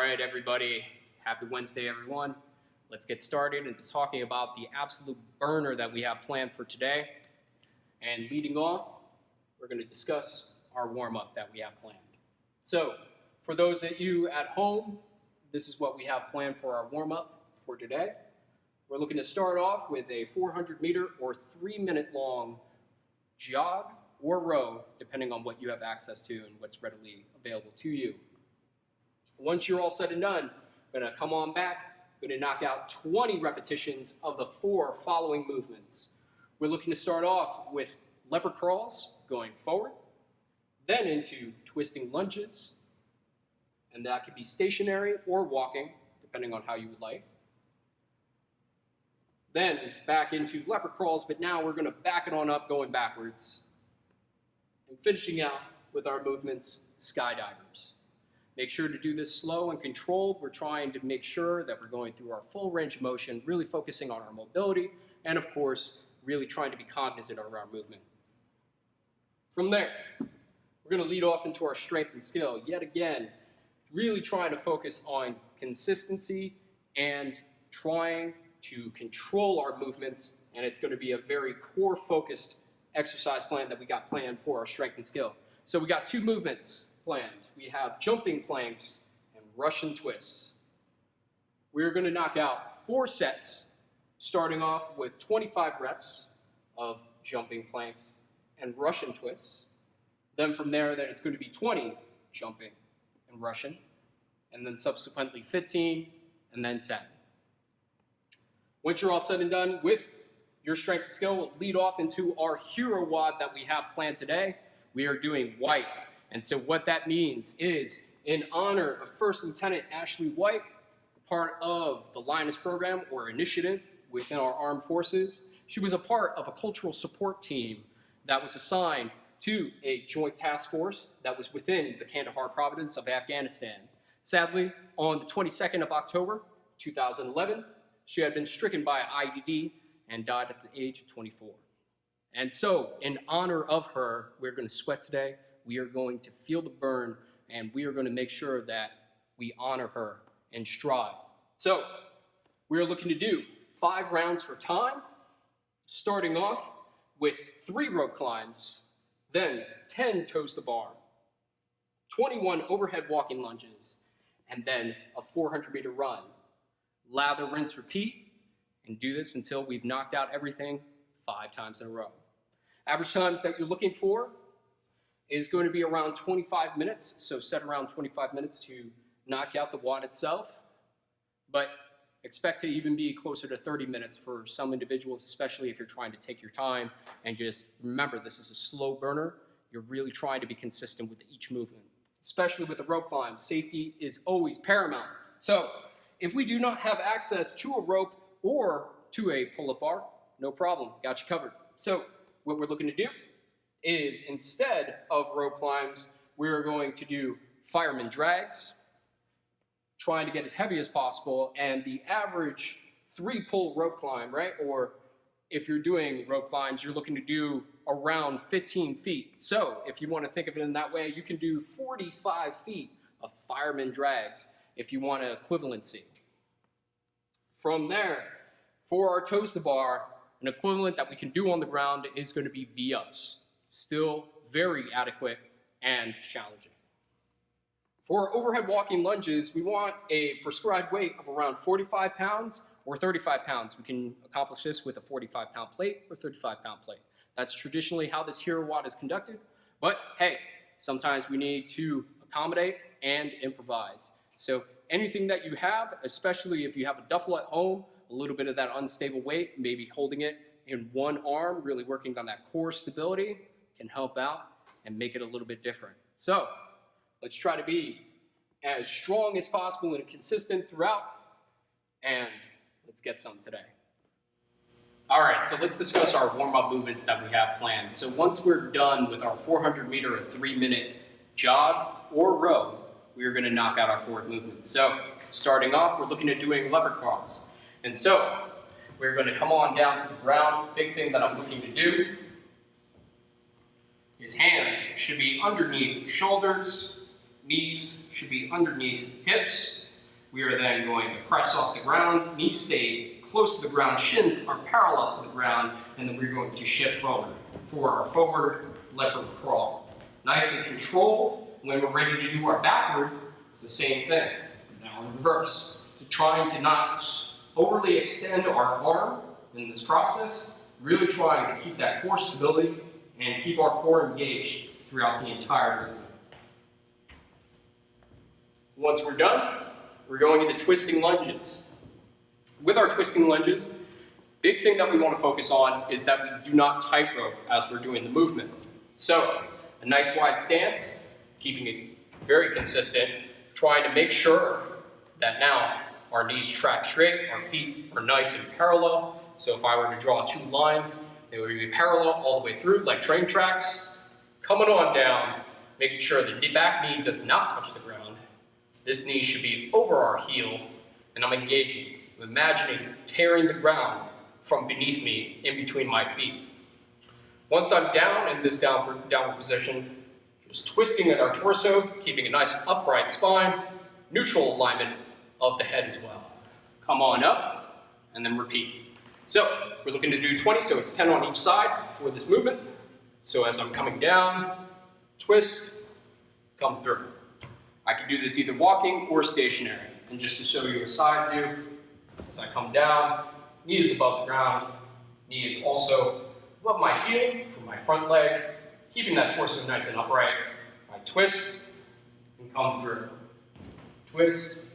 right, everybody. Happy Wednesday, everyone. Let's get started into talking about the absolute burner that we have planned for today. And leading off, we're going to discuss our warm-up that we have planned. So, for those of you at home, this is what we have planned for our warm-up for today. We're looking to start off with a 400-meter or 3-minute long jog or row, depending on what you have access to and what's readily available to you. Once you're all said and done, I'm going to come on back, going to knock out 20 repetitions of the 4 following movements. We're looking to start off with leopard crawls, going forward, then into twisting lunges, and that could be stationary or walking, depending on how you would like. Then back into leopard crawls, but now we're going to back it on up, going backwards. And finishing out with our movements, skydivers. Make sure to do this slow and controlled. We're trying to make sure that we're going through our full range of motion, really focusing on our mobility, and of course, really trying to be cognizant of our movement. From there, we're going to lead off into our strength and skill. Yet again, really trying to focus on consistency and trying to control our movements, and it's going to be a very core-focused exercise plan that we got planned for our strength and skill. So we got 2 movements planned. We have jumping planks and Russian twists. We're going to knock out 4 sets, starting off with 25 reps of jumping planks and Russian twists. Then from there, it's going to be 20 jumping and Russian, and then subsequently 15, and then 10. Once you're all said and done with your strength and skill, we'll lead off into our hero WOD that we have planned today. We are doing White. And so what that means is, in honor of First Lieutenant Ashley White, part of the Lioness program or initiative within our armed forces, she was a part of a cultural support team that was assigned to a joint task force that was within the Kandahar Province of Afghanistan. Sadly, on the 22nd of October, 2011, she had been stricken by an IED and died at the age of 24. And so, in honor of her, we're going to sweat today. We are going to feel the burn, and we are going to make sure that we honor her and strive. So, we are looking to do 5 rounds for time, starting off with 3 rope climbs, then 10 toes to bar, 21 overhead walking lunges, and then a 400-meter run. Lather, rinse, repeat, and do this until we've knocked out everything 5 times in a row. Average times that you're looking for is going to be around 25 minutes, so set around 25 minutes to knock out the WOD itself, but expect to even be closer to 30 minutes for some individuals, especially if you're trying to take your time, and just remember, this is a slow burner. You're really trying to be consistent with each movement, especially with the rope climb. Safety is always paramount. So if we do not have access to a rope or to a pull-up bar, no problem, got you covered. So what we're looking to do is, instead of rope climbs, we're going to do fireman drags, trying to get as heavy as possible, and the average 3-pull rope climb, right? Or if you're doing rope climbs, you're looking to do around 15 feet. So if you want to think of it in that way, you can do 45 feet of fireman drags if you want an equivalency. From there, for our toes to bar, an equivalent that we can do on the ground is going to be V-ups. Still very adequate and challenging. For overhead walking lunges, we want a prescribed weight of around 45 pounds or 35 pounds. We can accomplish this with a 45-pound plate or 35-pound plate. That's traditionally how this hero WOD is conducted. But hey, sometimes we need to accommodate and improvise. So anything that you have, especially if you have a duffel at home, a little bit of that unstable weight, maybe holding it in one arm, really working on that core stability, can help out and make it a little bit different. So let's try to be as strong as possible and consistent throughout, and let's get some today. All right, so let's discuss our warm-up movements that we have planned. So once we're done with our 400-meter or 3-minute jog or row, we are going to knock out our forward movements. So starting off, we're looking at doing leopard crawls. And so we're going to come on down to the ground. Big thing that I'm looking to do is hands should be underneath shoulders, knees should be underneath hips, We are then going to press off the ground, knees stay close to the ground, shins are parallel to the ground, and then we're going to shift forward for our forward leopard crawl. Nice and controlled. When we're ready to do our backward, it's the same thing. Now in reverse. Trying to not overly extend our arm in this process, really trying to keep that core stability and keep our core engaged throughout the entire movement. Once we're done, we're going into twisting lunges. With our twisting lunges, big thing that we want to focus on is that we do not tightrope as we're doing the movement. So, a nice wide stance, keeping it very consistent, trying to make sure that now our knees track straight, our feet are nice and parallel. So if I were to draw two lines, they would be parallel all the way through, like train tracks. Coming on down, making sure the back knee does not touch the ground. This knee should be over our heel, and I'm engaging. I'm imagining tearing the ground from beneath me, in between my feet. Once I'm down in this downward position, just twisting at our torso, keeping a nice upright spine, neutral alignment of the head as well. Come on up, and then repeat. So, we're looking to do 20, so it's 10 on each side for this movement. So as I'm coming down, twist, come through. I can do this either walking or stationary. And just to show you a side view, as I come down, knee is above the ground, knee is also above my heel for my front leg, keeping that torso nice and upright. I twist and come through. Twist,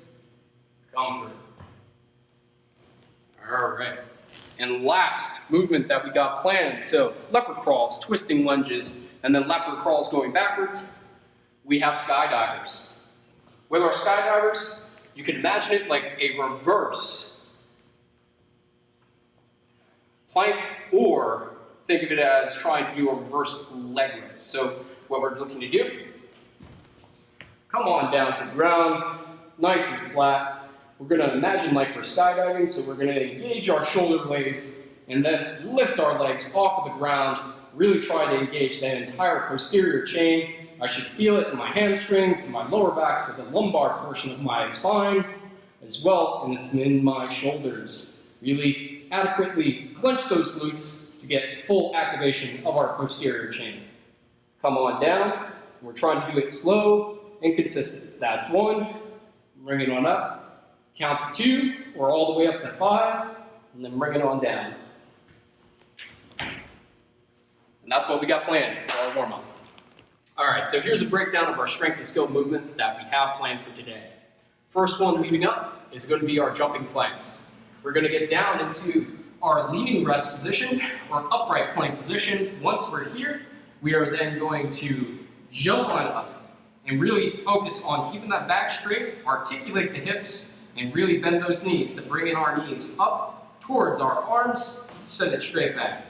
come through. All right. And last movement that we got planned, so leopard crawls, twisting lunges, and then leopard crawls going backwards, we have skydivers. With our skydivers, you can imagine it like a reverse plank, or think of it as trying to do a reverse leg raise. So what we're looking to do, come on down to the ground, nice and flat. We're going to imagine like we're skydiving, so we're going to engage our shoulder blades and then lift our legs off of the ground, really try to engage that entire posterior chain. I should feel it in my hamstrings, in my lower back, so the lumbar portion of my spine, as well as in my shoulders. Really adequately clench those glutes to get full activation of our posterior chain. Come on down. We're trying to do it slow and consistent. That's 1. Bring it on up. Count to 2, or all the way up to 5, and then bring it on down. And that's what we got planned for our warm-up. All right, so here's a breakdown of our strength and skill movements that we have planned for today. First one leading up is going to be our jumping planks. We're going to get down into our leaning rest position, or upright plank position. Once we're here, we are then going to jump on up and really focus on keeping that back straight, articulate the hips, and really bend those knees to bring in our knees up towards our arms, send it straight back.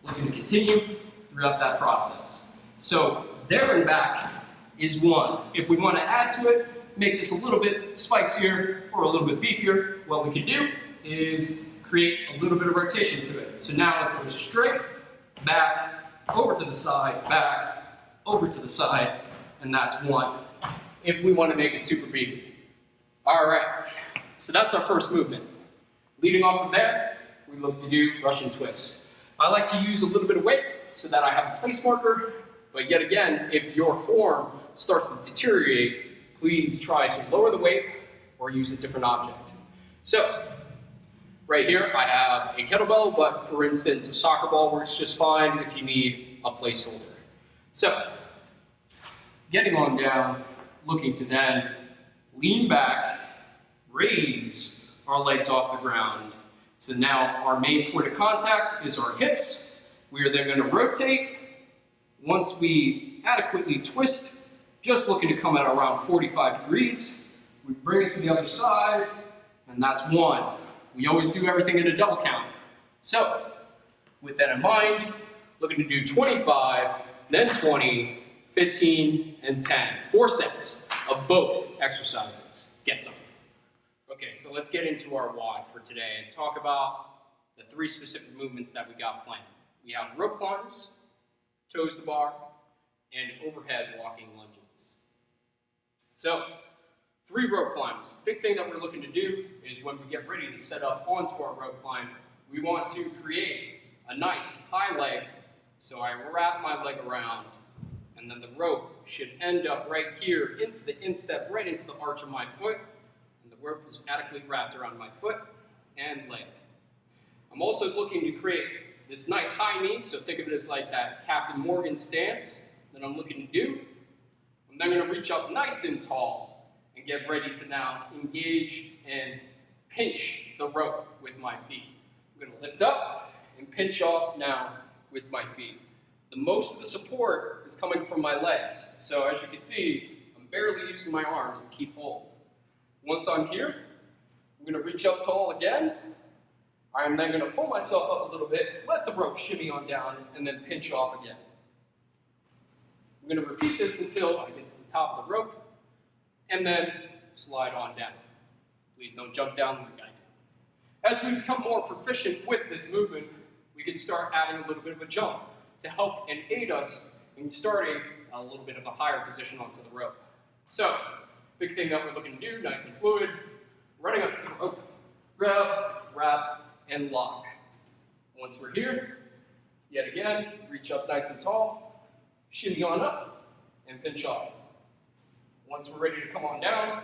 Looking to continue throughout that process. So there and back is 1. If we want to add to it, make this a little bit spicier or a little bit beefier, what we can do is create a little bit of rotation to it. So now it goes straight, back, over to the side, back, over to the side, and that's 1. If we want to make it super beefy. All right, so that's our first movement. Leading off of there, we look to do Russian twists. I like to use a little bit of weight so that I have a place marker, but yet again, if your form starts to deteriorate, please try to lower the weight or use a different object. So, right here, I have a kettlebell, but for instance, a soccer ball works just fine if you need a placeholder. So, getting on down, looking to then lean back, raise our legs off the ground. So now our main point of contact is our hips. We are then going to rotate. Once we adequately twist, just looking to come at around 45 degrees, we bring it to the other side, and that's 1. We always do everything in a double count. So, with that in mind, looking to do 25, then 20, 15, and 10. 4 sets of both exercises. Get some. Okay, so let's get into our WOD for today and talk about the 3 specific movements that we got planned. We have rope climbs, toes to bar, and overhead walking lunges. So, 3 rope climbs. Big thing that we're looking to do is when we get ready to set up onto our rope climb, we want to create a nice high leg. So I wrap my leg around, and then the rope should end up right here into the instep, right into the arch of my foot, and the rope is adequately wrapped around my foot and leg. I'm also looking to create this nice high knee, so think of it as like that Captain Morgan stance that I'm looking to do. I'm then going to reach up nice and tall and get ready to now engage and pinch the rope with my feet. I'm going to lift up and pinch off now with my feet. The most of the support is coming from my legs, so as you can see, I'm barely using my arms to keep hold. Once I'm here, I'm going to reach up tall again. I'm then going to pull myself up a little bit, let the rope shimmy on down, and then pinch off again. I'm going to repeat this until I get to the top of the rope, and then slide on down. Please don't jump down like I did. As we become more proficient with this movement, we can start adding a little bit of a jump to help and aid us in starting a little bit of a higher position onto the rope. So, big thing that we're looking to do, nice and fluid, running up to the rope, grab, wrap, and lock. Once we're here, yet again, reach up nice and tall, shimmy on up, and pinch off. Once we're ready to come on down,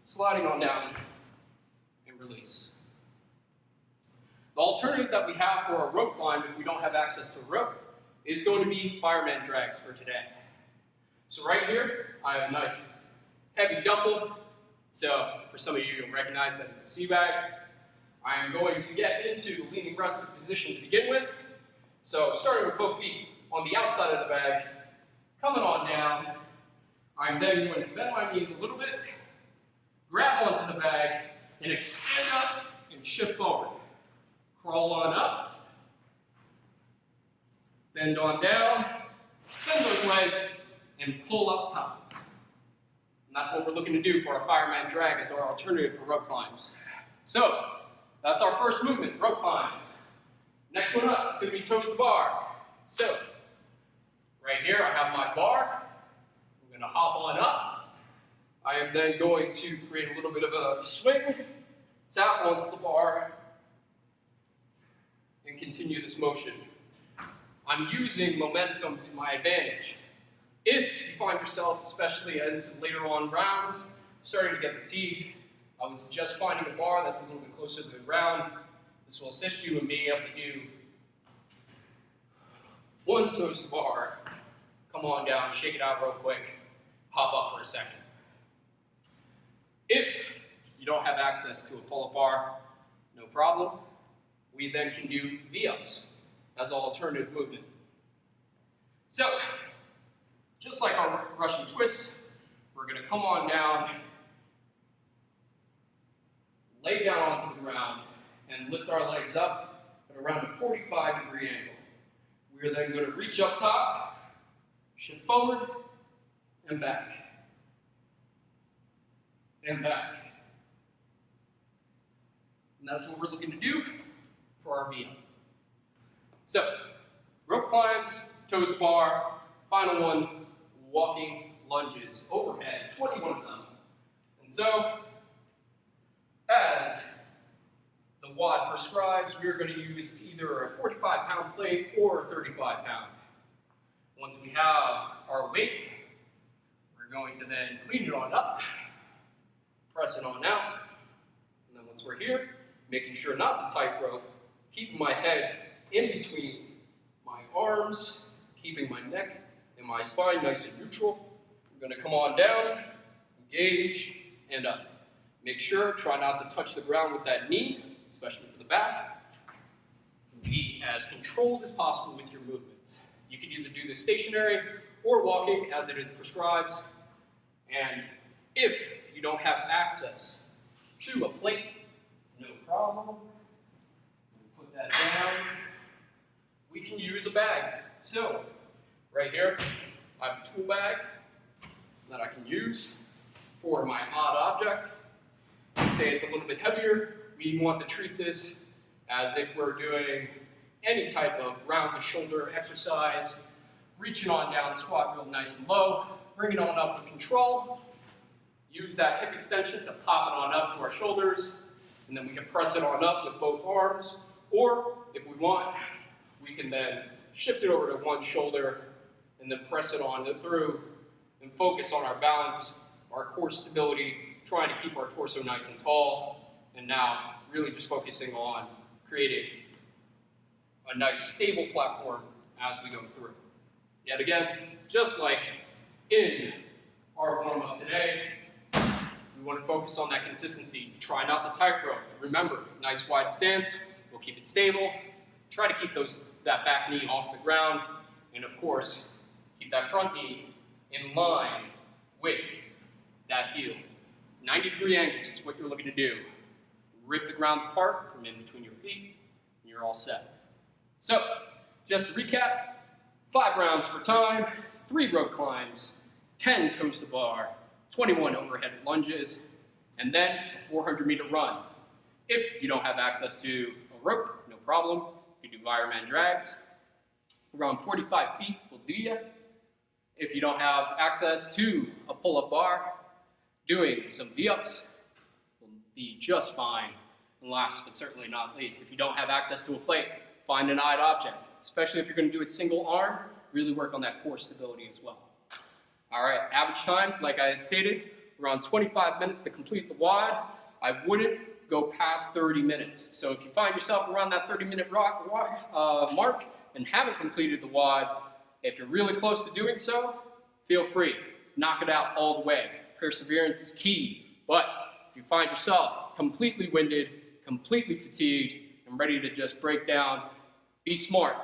sliding on down, and release. The alternative that we have for a rope climb, if we don't have access to a rope, is going to be fireman drags for today. So right here, I have a nice heavy duffel. So for some of you, you'll recognize that it's a sea bag. I am going to get into the leaning rested position to begin with. So starting with both feet on the outside of the bag, coming on down. I'm then going to bend my knees a little bit, grab onto the bag, and extend up and shift forward. Crawl on up, bend on down, extend those legs, and pull up top. And that's what we're looking to do for our fireman drag as our alternative for rope climbs. So, that's our first movement, rope climbs. Next one up is going to be toes to bar. So, right here I have my bar. I'm going to hop on up. I am then going to create a little bit of a swing, tap onto the bar, and continue this motion. I'm using momentum to my advantage. If you find yourself, especially into later on rounds, starting to get fatigued, I would suggest finding a bar that's a little bit closer to the ground. This will assist you in being able to do one toes to bar, come on down, shake it out real quick, hop up for a second. If you don't have access to a pull-up bar, no problem. We then can do V-ups as an alternative movement. So, just like our Russian twists, we're going to come on down, lay down onto the ground, and lift our legs up at around a 45-degree angle. We are then going to reach up top, shift forward, and back. And back. And that's what we're looking to do for our V-up. So, rope climbs, toes to bar, final one, walking lunges, overhead, 21 of them. And so, as the WOD prescribes, we are going to use either a 45-pound plate or a 35-pound. Once we have our weight, we're going to then clean it on up, press it on out, and then once we're here, making sure not to tightrope, keeping my head in between my arms, keeping my neck and my spine nice and neutral. We're going to come on down, engage, and up. Make sure, try not to touch the ground with that knee, especially for the back. Be as controlled as possible with your movements. You can either do this stationary or walking as it prescribes. And if you don't have access to a plate, no problem. Put that down. We can use a bag. So, right here, I have a tool bag that I can use for my odd object. Say it's a little bit heavier. We want to treat this as if we're doing any type of round to shoulder exercise. Reaching on down, squat real nice and low. Bring it on up with control. use that hip extension to pop it on up to our shoulders, and then we can press it on up with both arms, or if we want, we can then shift it over to one shoulder and then press it on through and focus on our balance, our core stability, trying to keep our torso nice and tall, and now really just focusing on creating a nice stable platform as we go through. Yet again, just like in our warm-up today, we want to focus on that consistency. Try not to tightrope. Remember, nice wide stance, we'll keep it stable. Try to keep that back knee off the ground, and of course, keep that front knee in line with that heel. 90-degree angles is what you're looking to do. Rip the ground apart from in between your feet, and you're all set. So, just to recap, 5 rounds for time, 3 rope climbs, 10 toes to bar, 21 overhead lunges, and then a 400-meter run. If you don't have access to a rope, no problem. You can do fireman drags. Around 45 feet will do you. If you don't have access to a pull-up bar, doing some V-ups will be just fine. And last but certainly not least, if you don't have access to a plate, find an odd object. Especially if you're going to do it single arm, really work on that core stability as well. All right, average times, like I stated, around 25 minutes to complete the WOD. I wouldn't go past 30 minutes. So if you find yourself around that 30-minute mark and haven't completed the WOD, if you're really close to doing so, feel free. Knock it out all the way. Perseverance is key. But if you find yourself completely winded, completely fatigued, and ready to just break down, be smart,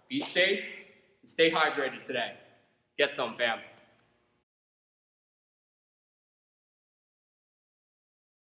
be safe, and stay hydrated today. Get some, fam.